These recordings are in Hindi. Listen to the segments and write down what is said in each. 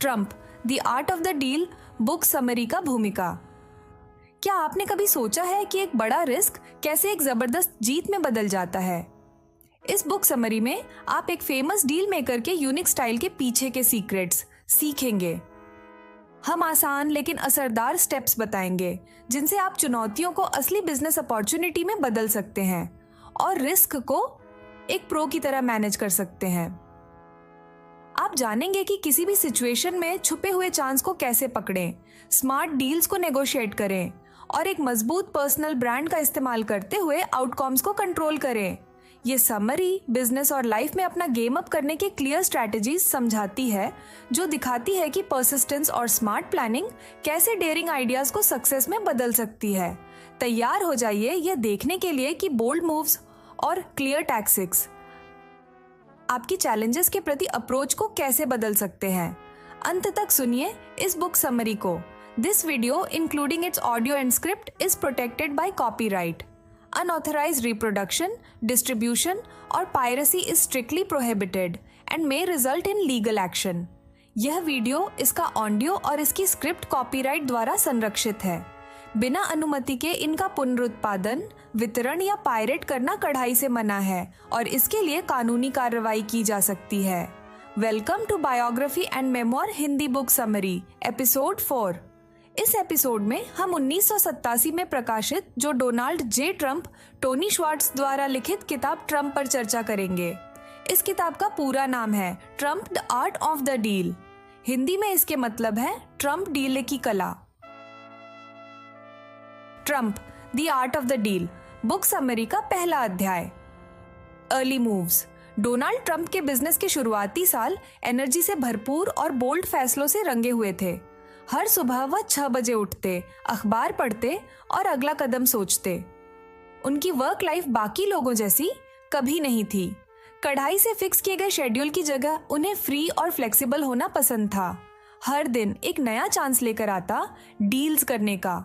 Trump the art of the deal book summary का भूमिका। क्या आपने कभी सोचा है कि एक बड़ा रिस्क कैसे एक जबरदस्त जीत में बदल जाता है? इस बुक समरी में आप एक फेमस डील मेकर के यूनिक स्टाइल के पीछे के सीक्रेट्स सीखेंगे। हम आसान लेकिन असरदार स्टेप्स बताएंगे जिनसे आप चुनौतियों को असली बिजनेस अपॉर्चुनिटी में बदल सकते हैं और रिस्क को एक प्रो की तरह मैनेज कर सकते हैं। आप जानेंगे कि किसी भी सिचुएशन में छुपे हुए चांस को कैसे पकड़ें, स्मार्ट डील्स को नेगोशिएट करें और एक मजबूत पर्सनल ब्रांड का इस्तेमाल करते हुए आउटकम्स को कंट्रोल करें। ये समरी बिजनेस और लाइफ में अपना गेम अप करने के क्लियर स्ट्रैटेजीज समझाती है, जो दिखाती है कि परसिस्टेंस और स्मार्ट प्लानिंग कैसे डेयरिंग आइडियाज को सक्सेस में बदल सकती है। तैयार हो जाइए यह देखने के लिए कि बोल्ड मूव्स और क्लियर टैक्टिक्स आपकी चैलेंजेस के प्रति अप्रोच को कैसे बदल सकते हैं। अंत तक सुनिए इस बुक समरी को। This video including it's audio and script is protected by copyright. Unauthorized reproduction, distribution और piracy is strictly prohibited and may result in legal action. यह वीडियो, इसका ऑडियो और इसकी स्क्रिप्ट कॉपीराइट द्वारा संरक्षित है। बिना अनुमति के इनका पुनरुत्पादन, वितरण या पायरेट करना कड़ाई से मना है और इसके लिए कानूनी कार्रवाई की जा सकती है। Welcome to biography and memoir Hindi book summary episode 4। इस एपिसोड में हम 1987 में प्रकाशित जो Donald J Trump, Tony Schwartz द्वारा लिखित किताब ट्रंप पर चर्चा करेंगे। इस किताब का पूरा नाम है Trump the art of the deal. Hindi में इसके मतलब है ट्रंप डील की कला। Trump the art of the deal book summary का पहला अध्याय। Early moves. डोनाल्ड ट्रंप के बिजनेस के शुरुआती साल एनर्जी से भरपूर और बोल्ड फैसलों से रंगे हुए थे। हर सुबह वह 6 बजे उठते, अखबार पढ़ते और अगला कदम सोचते। उनकी वर्क लाइफ बाकी लोगों जैसी कभी नहीं थी। कढ़ाई से फिक्स किए गए शेड्यूल की जगह उन्हें फ्री और फ्लेक्सिबल होना पसंद था। हर दिन एक नया चांस लेकर आता डील्स करने का।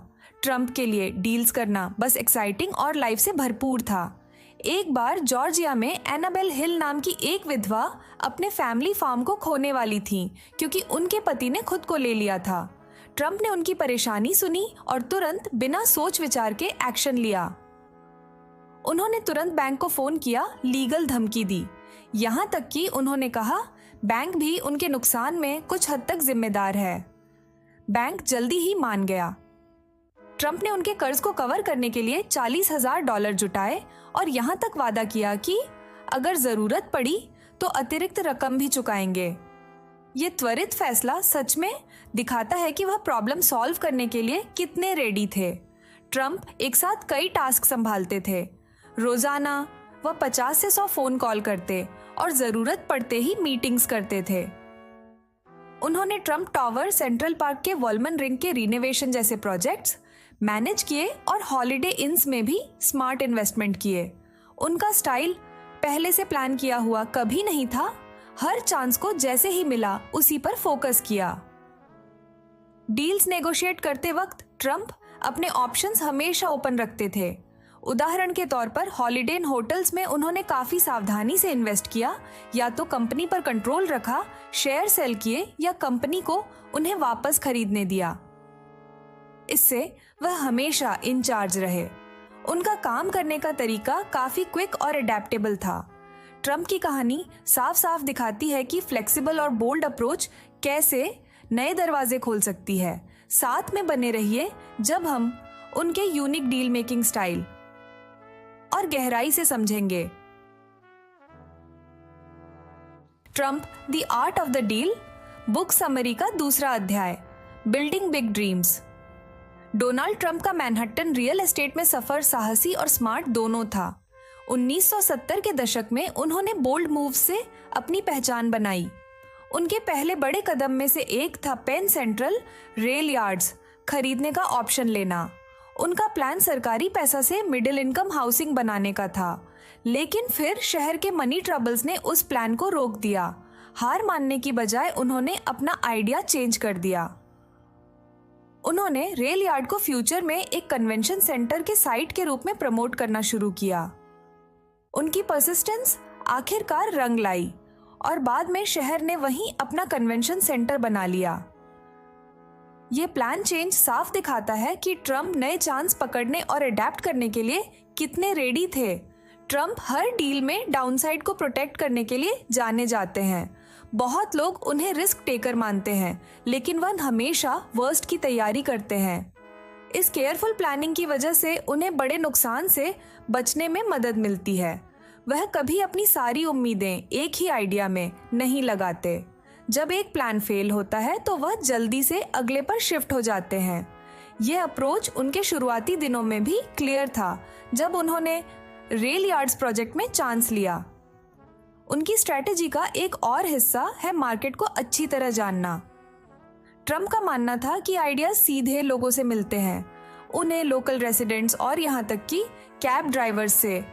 ट्रंप के लिए डील्स करना बस एक्साइटिंग और लाइफ से भरपूर था। एक बार जॉर्जिया में एनाबेल हिल नाम की एक विधवा अपने फैमिली फार्म को खोने वाली थी क्योंकि उनके पति ने खुद को ले लिया था। ट्रंप ने उनकी परेशानी सुनी और तुरंत बिना सोच विचार के एक्शन लिया। उन्होंने तुरंत बैंक को फोन किया, लीगल धमकी दी। यहाँ तक कि उन्होंने कहा बैंक भी उनके नुकसान में कुछ हद तक जिम्मेदार है। बैंक जल्दी ही मान गया। ट्रंप ने उनके कर्ज को कवर करने के लिए $40,000 जुटाए और यहाँ तक वादा किया कि अगर जरूरत पड़ी तो अतिरिक्त रकम भी चुकाएंगे। ये त्वरित फैसला सच में दिखाता है कि वह प्रॉब्लम सॉल्व करने के लिए कितने रेडी थे। ट्रंप एक साथ कई टास्क संभालते थे। रोजाना वह 50 से 100 फोन कॉल करते और जरूरत पड़ते ही मीटिंग्स करते थे। उन्होंने ट्रंप टावर, सेंट्रल पार्क के वॉलमन रिंग के रिनोवेशन जैसे प्रोजेक्ट्स मैनेज किए और हॉलिडे इन्स में भी स्मार्ट इन्वेस्टमेंट किए। उनका स्टाइल पहले से प्लान किया हुआ कभी नहीं था। हर चांस को जैसे ही मिला उसी पर फोकस किया। डील्स नेगोशिएट करते वक्त ट्रंप अपने ऑप्शंस हमेशा ओपन रखते थे। उदाहरण के तौर पर हॉलिडे इन होटल्स में उन्होंने काफी सावधानी से इन्वेस्ट किया, या तो कंपनी पर कंट्रोल रखा, शेयर सेल किए या कंपनी को उन्हें वापस खरीदने दिया। इससे वह हमेशा इंचार्ज रहे। उनका काम करने का तरीका काफी क्विक और अडेप्टेबल था। ट्रंप की कहानी साफ साफ दिखाती है कि फ्लेक्सिबल और बोल्ड अप्रोच कैसे नए दरवाजे खोल सकती है। साथ में बने रहिए जब हम उनके यूनिक डील मेकिंग स्टाइल और गहराई से समझेंगे। Trump the art of the deal book summary का दूसरा अध्याय। Building big dreams. Donald Trump का मैनहट्टन रियल एस्टेट में सफर साहसी और स्मार्ट दोनों था। 1970 के दशक में उन्होंने बोल्ड मूव से अपनी पहचान बनाई। उनके पहले बड़े कदम में से एक था पेन सेंट्रल रेल यार्ड्स खरीदने का ऑप्शन लेना। उनका प्लान सरकारी पैसा से मिडिल इनकम हाउसिंग बनाने का था, लेकिन फिर शहर के मनी ट्रबल्स ने उस प्लान को रोक दिया। हार मानने की बजाय उन्होंने अपना आइडिया चेंज कर दिया। उन्होंने रेल यार्ड को फ्यूचर में एक कन्वेंशन सेंटर के साइट के रूप में प्रमोट करना शुरू किया। उनकी परसिस्टेंस आखिरकार रंग लाई और बाद में शहर ने वहीं अपना कन्वेंशन सेंटर बना लिया। ये प्लान चेंज साफ दिखाता है कि ट्रम्प नए चांस पकड़ने और अडेप्ट करने के लिए कितने रेडी थे। ट्रम्प हर डील में डाउनसाइड को प्रोटेक्ट करने के लिए जाने जाते हैं। बहुत लोग उन्हें रिस्क टेकर मानते हैं, लेकिन वह हमेशा वर्स्ट की तैयारी करते हैं। इस केयरफुल प्लानिंग की वजह से उन्हें बड़े नुकसान से बचने में मदद मिलती है। वह कभी अपनी सारी उम्मीदें एक ही आइडिया में नहीं लगाते। जब एक प्लान फेल होता है तो वह जल्दी से अगले पर शिफ्ट हो जाते हैं। यह अप्रोच उनके शुरुआती दिनों में भी क्लियर था, जब उन्होंने रेल यार्ड्स प्रोजेक्ट में चांस लिया। उनकी स्ट्रैटेजी का एक और हिस्सा है मार्केट को अच्छी तरह जानना। ट्रम्प का मानना था कि आइडियाज सीधे लोगों से मिलते हैं। उन्हें लोकल रेसिडेंट्स और यहाँ तक कि कैब ड्राइवर्स से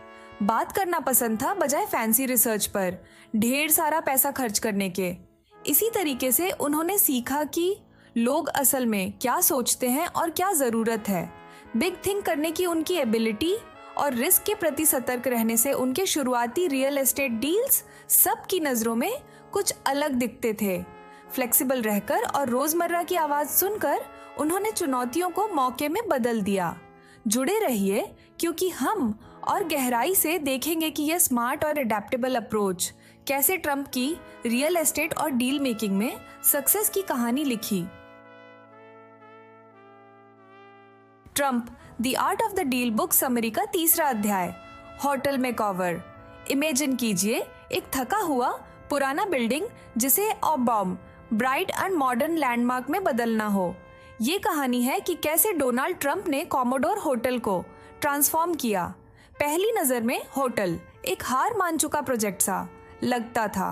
बात करना पसंद था, बजाय फैंसी रिसर्च पर ढेर सारा पैसा खर्च करने के। इसी तरीके से उन्होंने सीखा कि लोग असल में क्या सोचते हैं और क्या ज़रूरत है। बिग थिंक करने की उनकी एबिलिटी और रिस्क के प्रति सतर्क रहने से उनके शुरुआती रियल एस्टेट डील्स सबकी नज़रों में कुछ अलग दिखते थे। फ्लेक्सिबल रहकर और रोज़मर्रा की आवाज़ सुनकर उन्होंने चुनौतियों को मौके में बदल दिया। जुड़े रहिए, क्योंकि हम और गहराई से देखेंगे कि यह स्मार्ट और अडेप्टेबल अप्रोच कैसे ट्रम्प की रियल एस्टेट और डील मेकिंग में सक्सेस की कहानी लिखी। Trump the art of the deal book summary का तीसरा अध्याय, होटल मेकओवर। इमेजिन कीजिए एक थका हुआ पुराना बिल्डिंग जिसे ऑबॉम ब्राइट एंड मॉडर्न लैंडमार्क में बदलना हो। ये कहानी है कि कैसे डोनाल्ड ट्रम्प ने कॉमोडोर होटल को ट्रांसफॉर्म किया। पहली नज़र में होटल एक हार मान चुका प्रोजेक्ट सा लगता था।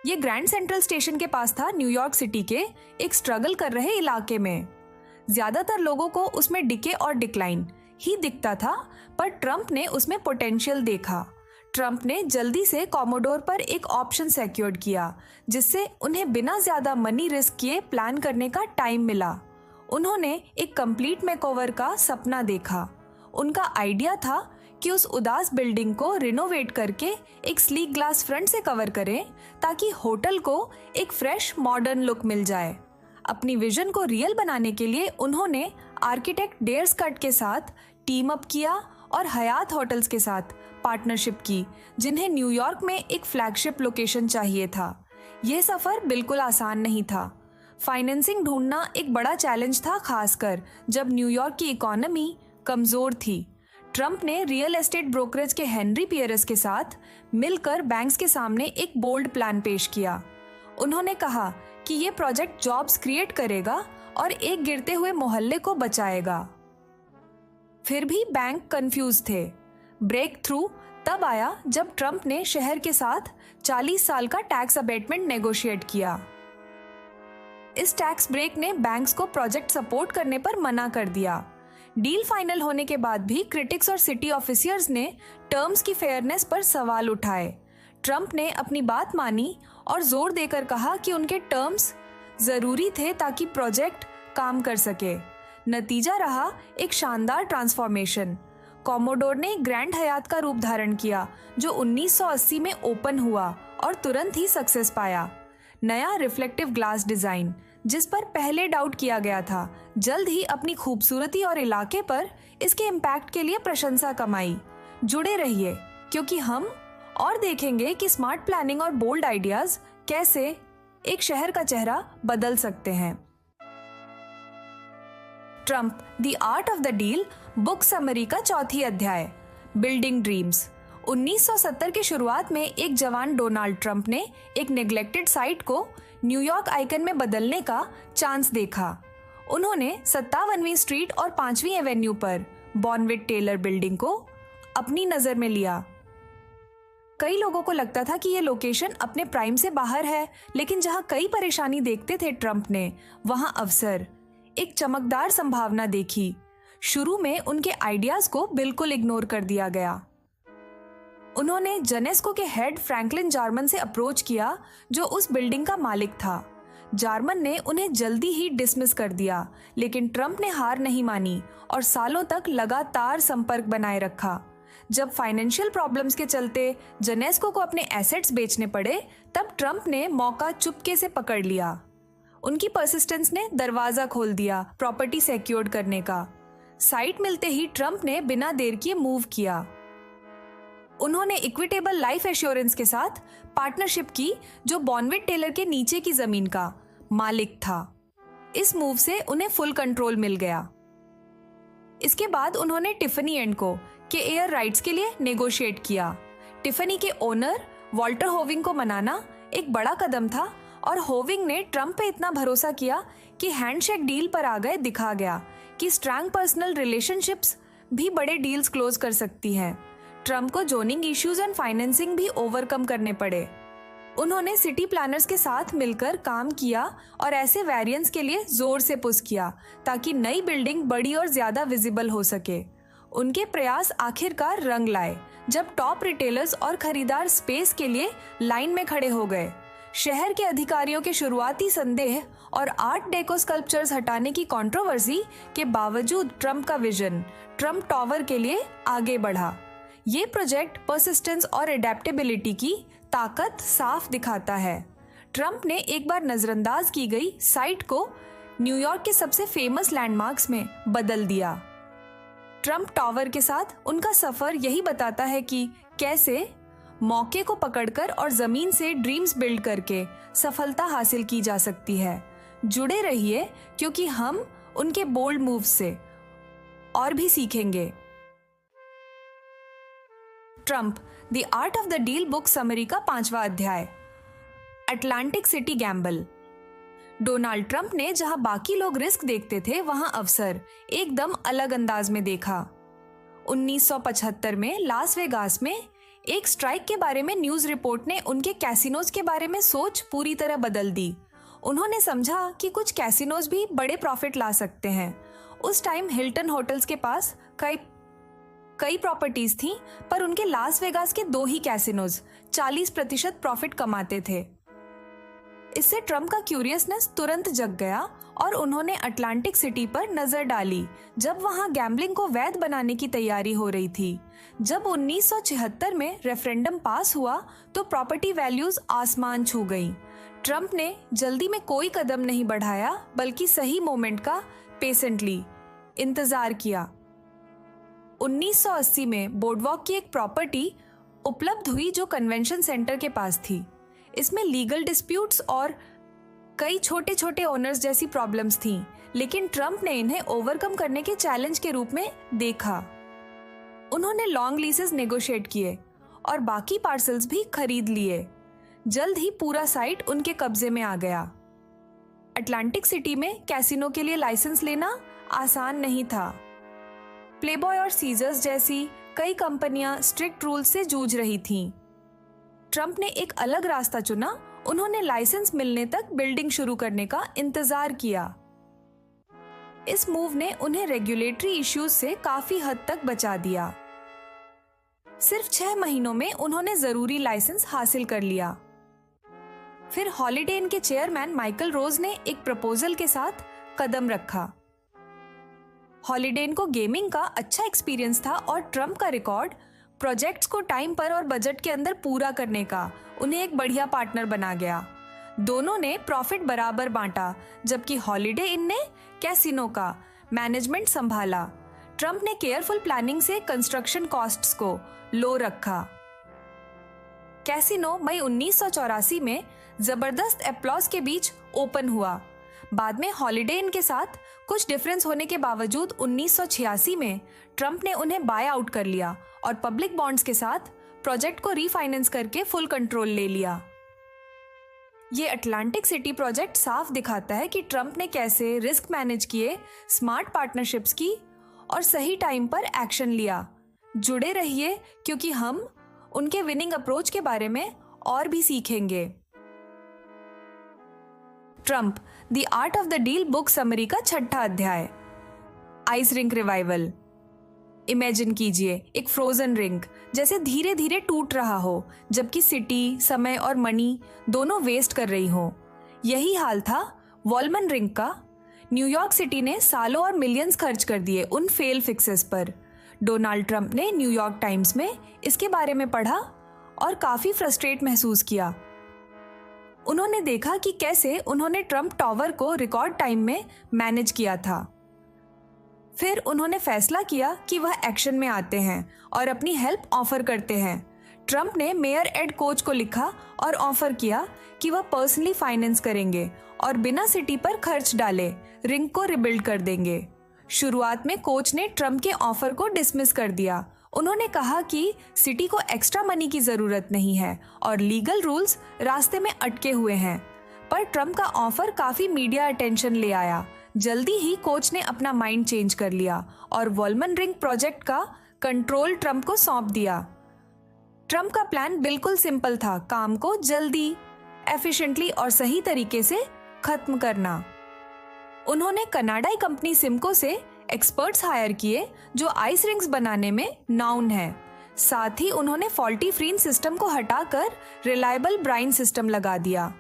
ये ग्रैंड सेंट्रल स्टेशन के पास था, न्यूयॉर्क सिटी के एक स्ट्रगल कर रहे इलाके में। ज्यादातर लोगों को उसमें डिके और डिक्लाइन ही दिखता था, पर ट्रम्प ने उसमें पोटेंशियल देखा। ट्रम्प ने जल्दी से कॉमोडोर पर एक ऑप्शन सिक्योर्ड किया, जिससे उन्हें बिना ज्यादा मनी रिस्क किए प्लान करने का टाइम मिला। उन्होंने एक कंप्लीट मेकओवर का सपना देखा। उनका आइडिया था कि उस उदास बिल्डिंग को रिनोवेट करके एक स्लीक ग्लास फ्रंट से कवर करें, ताकि होटल को एक फ्रेश मॉडर्न लुक मिल जाए। अपनी विजन को रियल बनाने के लिए उन्होंने आर्किटेक्ट डेयर स्कट के साथ टीम अप किया और हयात होटल्स के साथ पार्टनरशिप की, जिन्हें न्यूयॉर्क में एक फ्लैगशिप लोकेशन चाहिए था। यह सफ़र बिल्कुल आसान नहीं था। फाइनेंसिंग ढूंढना एक बड़ा चैलेंज था, खासकर जब न्यूयॉर्क की इकोनॉमी कमज़ोर थी। ट्रम्प ने रियल एस्टेट ब्रोकरेज के हेनरी पियरस के साथ मिलकर बैंक्स के सामने एक बोल्ड प्लान पेश किया। उन्होंने कहा कि ये प्रोजेक्ट जॉब्स क्रिएट करेगा और एक गिरते हुए मोहल्ले को बचाएगा। फिर भी बैंक कंफ्यूज थे। ब्रेक थ्रू तब आया जब ट्रम्प ने शहर के साथ 40 साल का टैक्स अबेटमेंट नेगोशिएट किया। इस टैक्स ब्रेक ने बैंक्स को प्रोजेक्ट सपोर्ट करने पर मना कर दिया। डील फाइनल होने के बाद भी क्रिटिक्स और सिटी ऑफिसर्स ने टर्म्स की फेयरनेस पर सवाल उठाए। ट्रम्प ने अपनी बात मानी और जोर देकर कहा कि उनके टर्म्स जरूरी थे ताकि प्रोजेक्ट काम कर सके। नतीजा रहा एक शानदार ट्रांसफॉर्मेशन। कॉमोडोर ने ग्रैंड हयात का रूप धारण किया, जो 1980 में ओपन हुआ और तुरंत ही सक्सेस पाया। नया रिफ्लेक्टिव ग्लास डिजाइन, जिस पर पहले डाउट किया गया था, जल्द ही अपनी खूबसूरती और इलाके पर इसके इम्पैक्ट के लिए प्रशंसा कमाई। जुड़े रहिए, क्योंकि हम और देखेंगे कि स्मार्ट प्लानिंग और बोल्ड आइडियाज कैसे एक शहर का चेहरा बदल सकते हैं। Trump the art of the deal book summary का चौथी अध्याय, बिल्डिंग ड्रीम्स। 1970 की शुरुआत में एक जवान डोनाल्ड ट्रम्प ने एक नेग्लेक्टेड साइट को न्यूयॉर्क आइकन में बदलने का चांस देखा। उन्होंने 57वीं स्ट्रीट और 5वीं एवेन्यू पर बॉनविट टेलर बिल्डिंग को अपनी नज़र में लिया। कई लोगों को लगता था कि यह लोकेशन अपने प्राइम से बाहर है, लेकिन जहां कई परेशानी देखते थे ट्रम्प ने, वहां अवसर, एक चमकदार संभावना देखी। शुरू में उनके आइडियाज को बिल्कुल इग्नोर कर दिया गया। उन्होंने जेनेस्को के हेड फ्रैंकलिन जार्मन से अप्रोच किया, जो उस बिल्डिंग का मालिक था। जार्मन ने उन्हें जल्दी ही डिसमिस कर दिया, लेकिन ट्रम्प ने हार नहीं मानी और सालों तक लगातार संपर्क बनाए रखा। जब फाइनेंशियल प्रॉब्लम्स के चलते जेनेस्को को अपने एसेट्स बेचने पड़े, तब ट्रंप ने मौका चुपके से पकड़ लिया। उनकी परसिस्टेंस ने दरवाजा खोल दिया प्रॉपर्टी सिक्योर्ड करने का। साइट मिलते ही ट्रंप ने बिना देर किए मूव किया। उन्होंने इक्विटेबल लाइफ एश्योरेंस के साथ पार्टनरशिप की, जो बॉनविट टेलर के नीचे की जमीन का मालिक था। इस मूव से उन्हें फुल कंट्रोल मिल गया। इसके बाद उन्होंने टिफनी एंड को के एयर राइट्स के लिए नेगोशिएट किया। टिफनी के ओनर वॉल्टर होविंग को मनाना एक बड़ा कदम था और होविंग ने ट्रंप पे इतना भरोसा किया कि हैंडशेक डील पर आ गए दिखा गया कि स्ट्रॉन्ग पर्सनल रिलेशनशिप्स भी बड़े डील्स क्लोज कर सकती हैं। ट्रंप को जोनिंग इश्यूज एंड फाइनेंसिंग भी ओवरकम करने पड़े। उन्होंने सिटी प्लानर्स के साथ मिलकर काम किया और ऐसे वेरिएंट्स के लिए जोर से पुश किया ताकि नई बिल्डिंग बड़ी और ज्यादा विजिबल हो सके। उनके प्रयास आखिरकार रंग लाए जब टॉप रिटेलर्स और खरीदार स्पेस के लिए लाइन में खड़े हो गए। शहर के अधिकारियों के शुरुआती संदेह और आर्ट डेको स्कल्पचर्स हटाने की कंट्रोवर्सी के बावजूद ट्रंप का विजन ट्रंप टावर के लिए आगे बढ़ा। ये प्रोजेक्ट परसिस्टेंस और एडेप्टेबिलिटी की ताकत साफ दिखाता है। ट्रंप ने एक बार नजरअंदाज की गई साइट को न्यूयॉर्क के सबसे फेमस लैंडमार्क्स में बदल दिया। ट्रंप टावर के साथ उनका सफर यही बताता है कि कैसे मौके को पकड़कर और जमीन से ड्रीम्स बिल्ड करके सफलता हासिल की जा सकती है। जुड़े रहिए क्योंकि हम उनके बोल्ड मूव्स से और भी सीखेंगे। Trump the art of the deal book summary का 5वां अध्याय, Atlantic city Gamble. Donald Trump ने जहां बाकी लोग रिस्क देखते थे, वहां अवसर एकदम अलग अंदाज में देखा। 1975 में लास वेगास में एक स्ट्राइक के बारे में न्यूज रिपोर्ट ने उनके कैसीनोज के बारे में सोच पूरी तरह बदल दी। उन्होंने समझा कि कुछ कैसीनोज भी बड़े प्रॉफिट ला सकते हैं। उस टाइम हिल्टन होटल्स के पास कई प्रॉपर्टीज थीं, पर उनके लास वेगास के 2 ही कैसीनोज 40% प्रॉफिट कमाते थे। इससे ट्रंप का क्यूरियसनेस तुरंत जग गया और उन्होंने अटलांटिक सिटी पर नजर डाली जब वहां गैम्बलिंग को वैध बनाने की तैयारी हो रही थी। जब 1976 में रेफरेंडम पास हुआ तो प्रॉपर्टी वैल्यूज आसमान छू गई। ट्रंप ने जल्दी में कोई कदम नहीं बढ़ाया, बल्कि सही मोमेंट का पेशेंटली इंतजार किया। 1980 में बोर्डवॉक की एक प्रॉपर्टी उपलब्ध हुई जो कन्वेंशन सेंटर के पास थी। इसमें लीगल डिस्प्यूट्स और कई छोटे छोटे ओनर्स जैसी प्रॉब्लम्स थीं, लेकिन ट्रंप ने इन्हें ओवरकम करने के चैलेंज के रूप में देखा। उन्होंने लॉन्ग लीसेस नेगोशिएट किए और बाकी पार्सल्स भी खरीद लिए। जल्द ही पूरा साइट उनके कब्जे में आ गया। अटलांटिक सिटी में कैसीनो के लिए लाइसेंस लेना आसान नहीं था। प्लेबॉय और सीजर्स जैसी कई कंपनियां स्ट्रिक्ट रूल्स से जूझ रही थीं। ट्रंप ने एक अलग रास्ता चुना। उन्होंने लाइसेंस मिलने तक बिल्डिंग शुरू करने का इंतजार किया। इस मूव ने उन्हें रेगुलेटरी इश्यूज से काफी हद तक बचा दिया। सिर्फ 6 महीनों में उन्होंने जरूरी लाइसेंस हासिल कर लिया। फिर हॉलिडे इन के चेयरमैन माइकल रोज ने एक प्रपोजल के साथ कदम रखा। हॉलिडे इन को गेमिंग का अच्छा एक्सपीरियंस था और ट्रंप का रिकॉर्ड प्रोजेक्ट्स को टाइम पर और बजट के अंदर पूरा करने का उन्हें एक बढ़िया पार्टनर बना गया। दोनों ने प्रॉफिट बराबर बांटा, जबकि हॉलिडे इन ने कैसीनो का मैनेजमेंट संभाला। ट्रंप ने केयरफुल प्लानिंग से कंस्ट्रक्शन कॉस्ट्स को लो रखा। कैसीनो मई 1984 में जबरदस्त एप्लॉज के बीच ओपन हुआ। बाद में हॉलिडे इन के साथ कुछ डिफरेंस होने के बावजूद 1986 में ट्रंप ने उन्हें बाय आउट कर लिया और पब्लिक बॉन्ड्स के साथ प्रोजेक्ट को रीफाइनेंस करके फुल कंट्रोल ले लिया। ये अटलांटिक सिटी प्रोजेक्ट साफ दिखाता है कि ट्रंप ने कैसे रिस्क मैनेज किए, स्मार्ट पार्टनरशिप्स की और सही टाइम पर एक्शन लिया। जुड़े रहिए क्योंकि हम उनके विनिंग अप्रोच के बारे में और भी सीखेंगे। Trump the art of the deal book summary का 6ठा अध्याय, आइस रिंक रिवाइवल। इमेजिन कीजिए एक फ्रोजन रिंग जैसे धीरे धीरे टूट रहा हो, जबकि सिटी, समय और मनी दोनों वेस्ट कर रही हो। यही हाल था वॉलमन रिंग का। न्यूयॉर्क सिटी ने सालों और मिलियंस खर्च कर दिए उन फेल फिक्सेस पर। डोनाल्ड ट्रंप ने न्यूयॉर्क टाइम्स में इसके बारे में पढ़ा और काफी फ्रस्ट्रेट महसूस किया। उन्होंने देखा कि कैसे उन्होंने ट्रंप टावर को रिकॉर्ड टाइम में मैनेज किया था। फिर उन्होंने फैसला किया कि वह एक्शन में आते हैं और अपनी हेल्प ऑफर करते हैं। ट्रंप ने मेयर एड कोच को लिखा और ऑफर किया कि वह पर्सनली फाइनेंस करेंगे और बिना सिटी पर खर्च डाले रिंग को रिबिल्ड कर देंगे। शुरुआत में कोच ने ट्रंप के ऑफर को डिसमिस कर दिया। उन्होंने कहा कि सिटी को एक्स्ट्रा मनी की जरूरत नहीं है और लीगल रूल्स रास्ते में अटके हुए हैं। पर ट्रंप का ऑफर काफी मीडिया अटेंशन ले आया। जल्दी ही कोच ने अपना माइंड चेंज कर लिया और वॉल्मन रिंग प्रोजेक्ट का कंट्रोल ट्रंप को सौंप दिया। ट्रंप का प्लान बिल्कुल सिंपल था, काम को जल्दी, एफिशिएंटली और सही तरीके से खत्म करना। उन्होंने कनाडाई कंपनी सिमको से एक्सपर्ट्स हायर किए जो आइस रिंग्स बनाने में नाउन है। साथ ही उन्होंने फॉल्टी फ्रीन सिस्टम को हटाकर रिलायबल ब्राइन सिस्टम लगा दिया।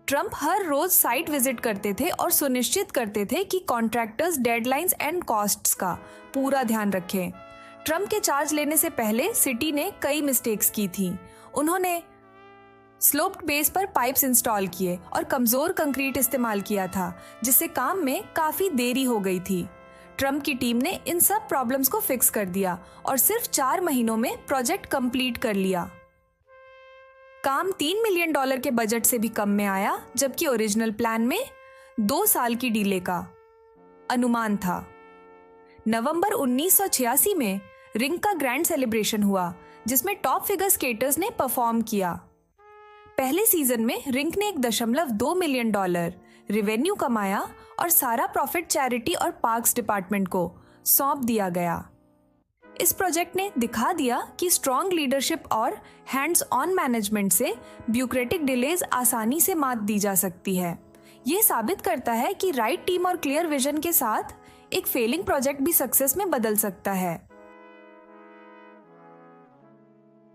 ट्रंप हर रोज साइट विजिट करते थे और सुनिश्चित करते थे कि कॉन्ट्रैक्टर्स डेडलाइंस एंड कॉस्ट्स का पूरा ध्यान रखें। ट्रंप के चार्ज लेने से पहले सिटी ने कई मिस्टेक्स की थी। उन्होंने स्लोप्ड बेस पर पाइप्स इंस्टॉल किए और कमजोर कंक्रीट इस्तेमाल किया था, जिससे काम में काफी देरी हो गई थी। ट्रंप की टीम ने इन सब प्रॉब्लम्स को फिक्स कर दिया और सिर्फ 4 महीनों में प्रोजेक्ट कंप्लीट कर लिया। काम $3 मिलियन के बजट से भी कम में आया, जबकि ओरिजिनल प्लान में 2 साल की डीले का अनुमान था। नवंबर 1986 में रिंग का ग्रैंड सेलिब्रेशन हुआ, जिसमें टॉप फिगर स्केटर्स ने परफॉर्म किया। पहले सीजन में रिंग ने $1.2 मिलियन रेवेन्यू कमाया और सारा प्रॉफिट चैरिटी और पार्क्स डिपार्टमेंट को सौंप दिया गया। इस प्रोजेक्ट ने दिखा दिया कि स्ट्रॉन्ग लीडरशिप और हैंड्स ऑन मैनेजमेंट से ब्यूरोक्रेटिक डिलेज आसानी से मात दी जा सकती है। ये साबित करता है कि राइट टीम और क्लियर विजन के साथ एक फेलिंग प्रोजेक्ट भी सक्सेस में बदल सकता है।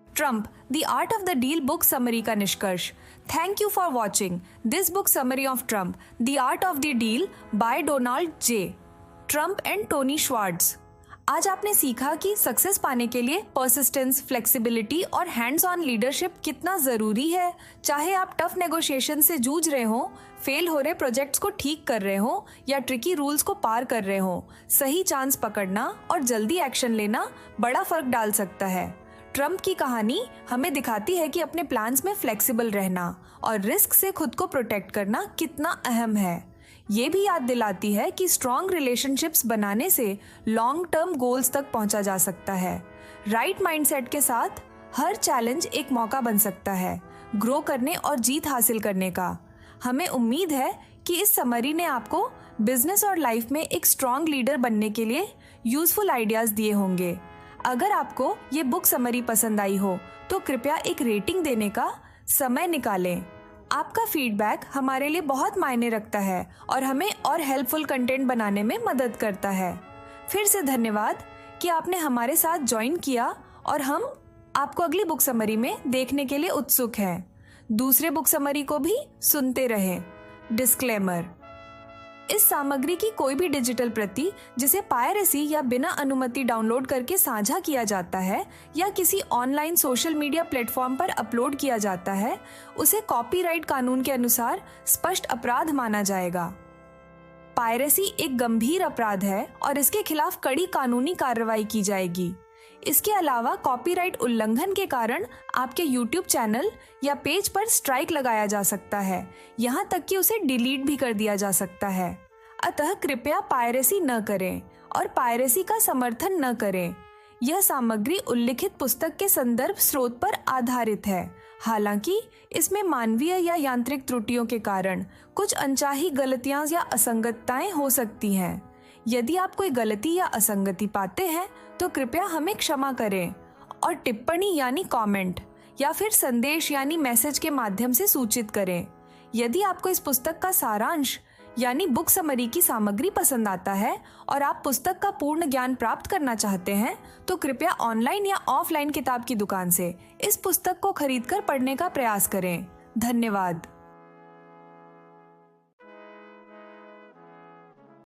Trump, the art of the deal book summary का निष्कर्ष। Thank you for watching this book summary of Trump, the art of the deal by Donald J Trump and Tony Schwartz. आज आपने सीखा कि सक्सेस पाने के लिए पर्सिस्टेंस, फ्लेक्सिबिलिटी और हैंड्स ऑन लीडरशिप कितना जरूरी है। चाहे आप टफ नेगोशिएशन से जूझ रहे हो, फेल हो रहे प्रोजेक्ट्स को ठीक कर रहे हो या ट्रिकी रूल्स को पार कर रहे हो, सही चांस पकड़ना और जल्दी एक्शन लेना बड़ा फर्क डाल सकता है। ट्रंप की कहानी हमें दिखाती है कि अपने प्लान्स में फ्लेक्सिबल रहना और रिस्क से खुद को प्रोटेक्ट करना कितना अहम है। ये भी याद दिलाती है कि स्ट्रॉन्ग रिलेशनशिप्स बनाने से लॉन्ग टर्म गोल्स तक पहुंचा जा सकता है। राइट माइंडसेट के साथ हर चैलेंज एक मौका बन सकता है ग्रो करने और जीत हासिल करने का। हमें उम्मीद है कि इस समरी ने आपको बिजनेस और लाइफ में एक स्ट्रॉन्ग लीडर बनने के लिए यूजफुल आइडियाज दिए होंगे। अगर आपको ये बुक समरी पसंद आई हो तो कृपया एक रेटिंग देने का समय निकालें। आपका फीडबैक हमारे लिए बहुत मायने रखता है और हमें और हेल्पफुल कंटेंट बनाने में मदद करता है। फिर से धन्यवाद कि आपने हमारे साथ ज्वाइन किया और हम आपको अगली बुक समरी में देखने के लिए उत्सुक हैं। दूसरे बुक समरी को भी सुनते रहें। डिस्क्लेमर: इस सामग्री की कोई भी डिजिटल प्रति जिसे पायरेसी या बिना अनुमति डाउनलोड करके साझा किया जाता है या किसी ऑनलाइन सोशल मीडिया प्लेटफॉर्म पर अपलोड किया जाता है, उसे कॉपीराइट कानून के अनुसार स्पष्ट अपराध माना जाएगा। पायरेसी एक गंभीर अपराध है और इसके खिलाफ कड़ी कानूनी कार्रवाई की जाएगी। इसके अलावा कॉपीराइट उल्लंघन के कारण आपके YouTube चैनल या पेज पर स्ट्राइक लगाया जा सकता है, यहाँ तक कि उसे डिलीट भी कर दिया जा सकता है। अतः कृपया पायरेसी न करें और पायरेसी का समर्थन न करें। यह सामग्री उल्लिखित पुस्तक के संदर्भ स्रोत पर आधारित है। हालांकि इसमें मानवीय या यांत्रिक त्रुटियों के कारण कुछ अनचाही गलतियां या असंगतताएं हो सकती हैं। यदि आप कोई गलती या असंगति पाते हैं तो कृपया हमें क्षमा करें और टिप्पणी यानी कमेंट या फिर संदेश यानी मैसेज के माध्यम से सूचित करें। यदि आपको इस पुस्तक का सारांश यानी बुक समरी की सामग्री पसंद आता है और आप पुस्तक का पूर्ण ज्ञान प्राप्त करना चाहते हैं तो कृपया ऑनलाइन या ऑफलाइन किताब की दुकान से इस पुस्तक को खरीदकर पढ़ने का प्रयास करें। धन्यवाद।